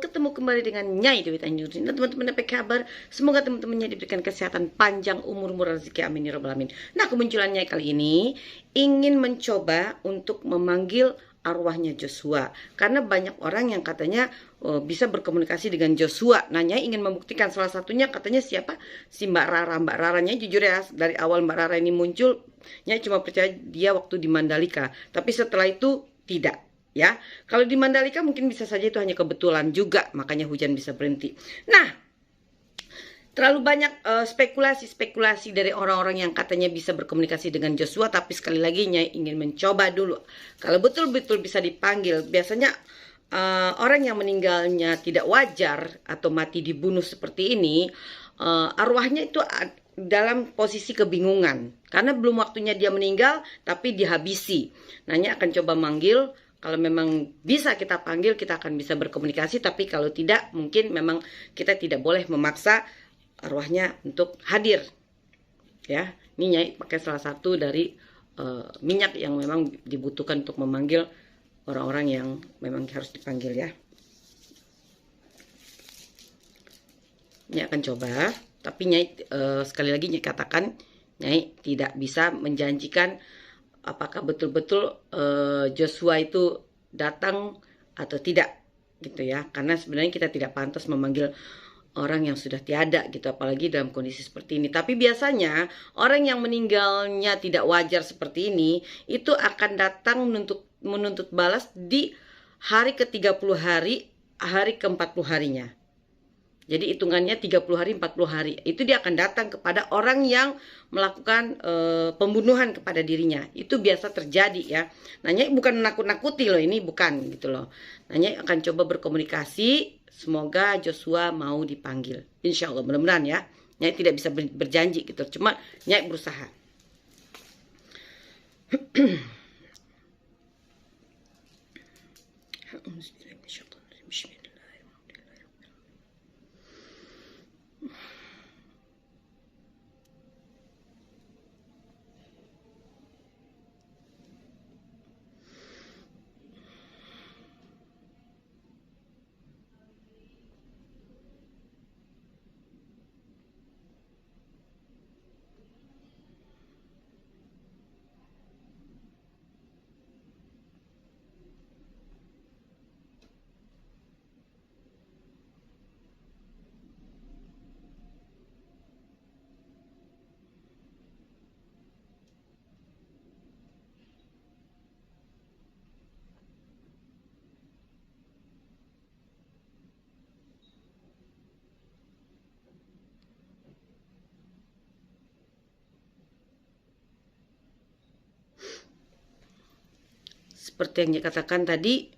ketemu kembali dengan Nyai Dewi Tanjung. Nah teman-teman, apa kabar? Semoga teman-temannya diberikan kesehatan panjang, umur rezeki, amin ya rabbal alamin. Nah, kemunculan Nyai kali ini ingin mencoba untuk memanggil arwahnya Joshua, karena banyak orang yang katanya bisa berkomunikasi dengan Joshua. Nah, Nyai ingin membuktikan. Salah satunya katanya siapa? Si Mbak Rara. Mbak Raranya jujur ya, dari awal Mbak Rara ini muncul, Nyai cuma percaya dia waktu di Mandalika, tapi setelah itu tidak. Ya, kalau di Mandalika mungkin bisa saja itu hanya kebetulan juga, makanya hujan bisa berhenti. Nah, terlalu banyak spekulasi-spekulasi dari orang-orang yang katanya bisa berkomunikasi dengan Joshua, tapi sekali lagi Nyai ingin mencoba dulu. Kalau betul-betul bisa dipanggil, biasanya orang yang meninggalnya tidak wajar atau mati dibunuh seperti ini, arwahnya itu dalam posisi kebingungan, karena belum waktunya dia meninggal, tapi dihabisi. Nah, Nyai akan coba manggil. Kalau memang bisa kita panggil, kita akan bisa berkomunikasi. Tapi kalau tidak, mungkin memang kita tidak boleh memaksa arwahnya untuk hadir. Ya, ini Nyai pakai salah satu dari minyak yang memang dibutuhkan untuk memanggil orang-orang yang memang harus dipanggil ya. Nyai akan coba, tapi Nyai sekali lagi Nyai katakan, Nyai tidak bisa menjanjikan apakah betul-betul Joshua itu datang atau tidak gitu ya, karena sebenarnya kita tidak pantas memanggil orang yang sudah tiada gitu, apalagi dalam kondisi seperti ini. Tapi biasanya orang yang meninggalnya tidak wajar seperti ini itu akan datang menuntut balas di hari ke-30 hari, hari ke-40 harinya. Jadi hitungannya 30 hari, 40 hari. Itu dia akan datang kepada orang yang melakukan pembunuhan kepada dirinya. Itu biasa terjadi ya. Nyai bukan nakut-nakuti loh, ini bukan gitu loh. Nyai akan coba berkomunikasi. Semoga Joshua mau dipanggil. Insya Allah, mudah-mudahan ya. Nyai tidak bisa berjanji gitu. Cuma Nyai berusaha. Seperti yang dikatakan tadi,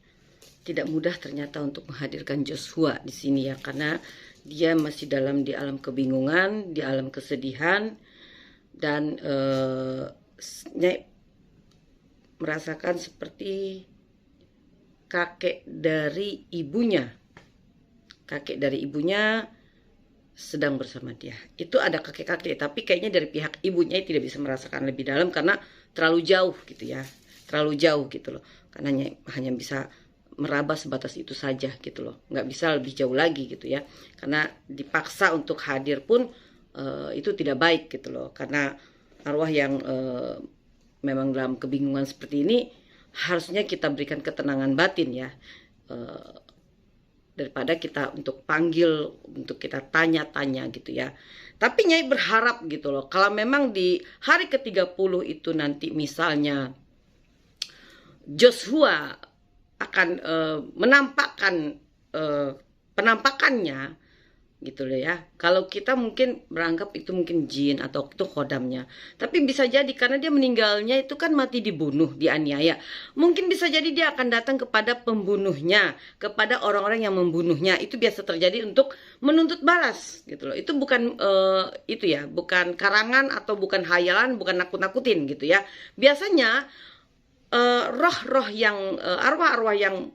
tidak mudah ternyata untuk menghadirkan Joshua di sini ya, karena dia masih di alam kebingungan, di alam kesedihan, dan Nyai merasakan seperti kakek dari ibunya. Kakek dari ibunya sedang bersama dia. Itu ada kakek-kakek, tapi kayaknya dari pihak ibunya tidak bisa merasakan lebih dalam karena terlalu jauh gitu ya. Terlalu jauh gitu loh, karena hanya bisa meraba sebatas itu saja gitu loh, nggak bisa lebih jauh lagi gitu ya, karena dipaksa untuk hadir pun itu tidak baik gitu loh, karena arwah yang memang dalam kebingungan seperti ini harusnya kita berikan ketenangan batin ya, daripada kita untuk panggil, untuk kita tanya-tanya gitu ya. Tapi Nyai berharap gitu loh, kalau memang di hari ke-30 itu nanti misalnya Joshua akan menampakkan penampakannya gitu loh ya. Kalau kita mungkin beranggap itu mungkin jin atau itu khodamnya, tapi bisa jadi karena dia meninggalnya itu kan mati dibunuh, dianiaya. Mungkin bisa jadi dia akan datang kepada pembunuhnya, kepada orang-orang yang membunuhnya. Itu biasa terjadi untuk menuntut balas gitu loh. Itu bukan itu ya, bukan karangan atau bukan hayalan, bukan nakut-nakutin gitu ya. Biasanya roh-roh yang arwah-arwah yang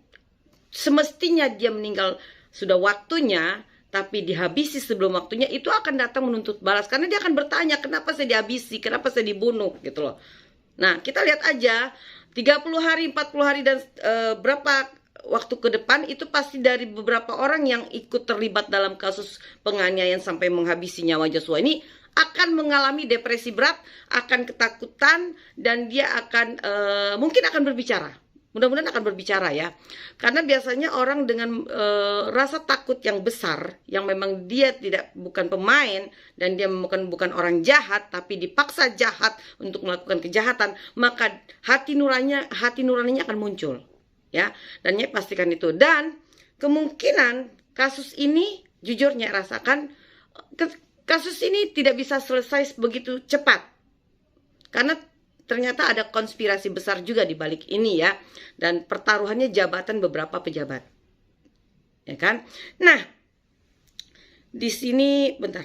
semestinya dia meninggal sudah waktunya tapi dihabisi sebelum waktunya, itu akan datang menuntut balas, karena dia akan bertanya kenapa saya dihabisi, kenapa saya dibunuh gitu loh. Nah, kita lihat aja 30 hari, 40 hari dan berapa waktu ke depan itu pasti dari beberapa orang yang ikut terlibat dalam kasus penganiayaan sampai menghabisi nyawa Joshua ini akan mengalami depresi berat, akan ketakutan, dan dia akan mungkin akan berbicara. Mudah-mudahan akan berbicara ya. Karena biasanya orang dengan rasa takut yang besar, yang memang dia bukan pemain dan dia bukan orang jahat, tapi dipaksa jahat untuk melakukan kejahatan, maka hati nuraninya akan muncul. Ya, dan Nyai pastikan itu. Dan kemungkinan kasus ini jujur Nyai rasakan kasus ini tidak bisa selesai begitu cepat. Karena ternyata ada konspirasi besar juga di balik ini ya. Dan pertaruhannya jabatan beberapa pejabat. Ya kan? Nah, di sini bentar.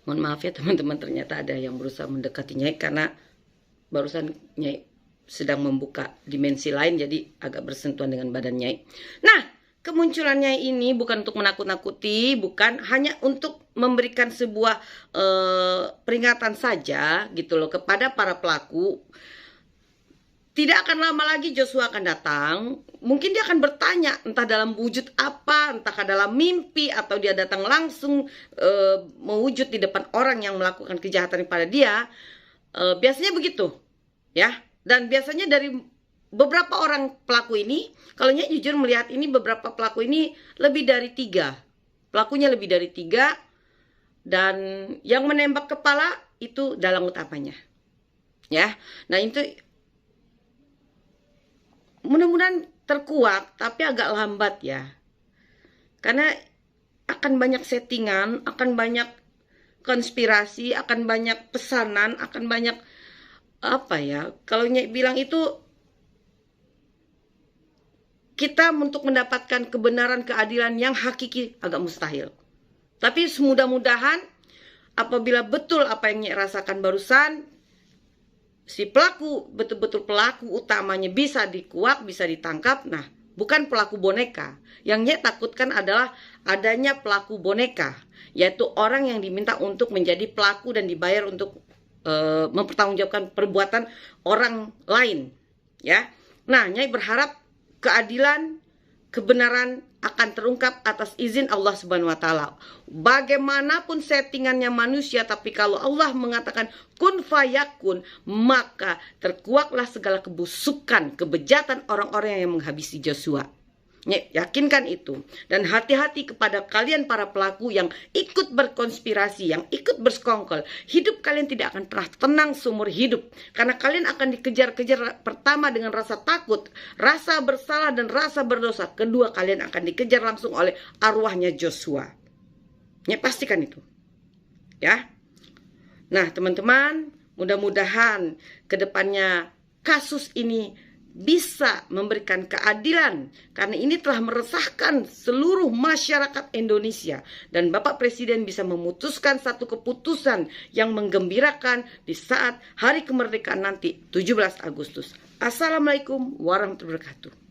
Mohon maaf ya teman-teman, ternyata ada yang berusaha mendekati Nyai karena barusan Nyai sedang membuka dimensi lain, jadi agak bersentuhan dengan badan Nyai. Nah, kemunculan Nyai ini bukan untuk menakut-nakuti, bukan, hanya untuk memberikan sebuah peringatan saja gitu loh kepada para pelaku. Tidak akan lama lagi Joshua akan datang. Mungkin dia akan bertanya entah dalam wujud apa, entah dalam mimpi, atau dia datang langsung mewujud di depan orang yang melakukan kejahatan kepada dia. Biasanya begitu ya. Dan biasanya dari beberapa orang pelaku ini, kalau Nyai jujur melihat ini, beberapa pelaku ini lebih dari 3. Pelakunya lebih dari 3. Dan yang menembak kepala itu dalang utamanya. Ya. Nah, itu mudah-mudahan terkuak, tapi agak lambat ya. Karena akan banyak settingan, akan banyak konspirasi, akan banyak pesanan, akan banyak apa ya, kalau Nyai bilang itu kita untuk mendapatkan kebenaran, keadilan yang hakiki agak mustahil. Tapi semudah-mudahan apabila betul apa yang Nyai rasakan barusan, si pelaku, betul-betul pelaku utamanya bisa dikuak, bisa ditangkap. Nah, bukan pelaku boneka. Yang Nyai takutkan adalah adanya pelaku boneka, yaitu orang yang diminta untuk menjadi pelaku dan dibayar untuk mempertanggungjawabkan perbuatan orang lain. Ya, nah Nyai berharap keadilan, kebenaran akan terungkap atas izin Allah Subhanahu wa Ta'ala. Bagaimanapun settingannya manusia, tapi kalau Allah mengatakan kun fayakun, maka terkuaklah segala kebusukan, kebejatan orang-orang yang menghabisi Joshua. Yakinkan itu. Dan hati-hati kepada kalian para pelaku yang ikut berkonspirasi, yang ikut bersekongkol. Hidup kalian tidak akan pernah tenang seumur hidup. Karena kalian akan dikejar-kejar, pertama dengan rasa takut, rasa bersalah dan rasa berdosa. Kedua, kalian akan dikejar langsung oleh arwahnya Joshua. Pastikan itu. Ya. Nah teman-teman, mudah-mudahan kedepannya kasus ini bisa memberikan keadilan, karena ini telah meresahkan seluruh masyarakat Indonesia, dan Bapak Presiden bisa memutuskan satu keputusan yang menggembirakan di saat hari kemerdekaan nanti 17 Agustus. Assalamualaikum warahmatullahi wabarakatuh.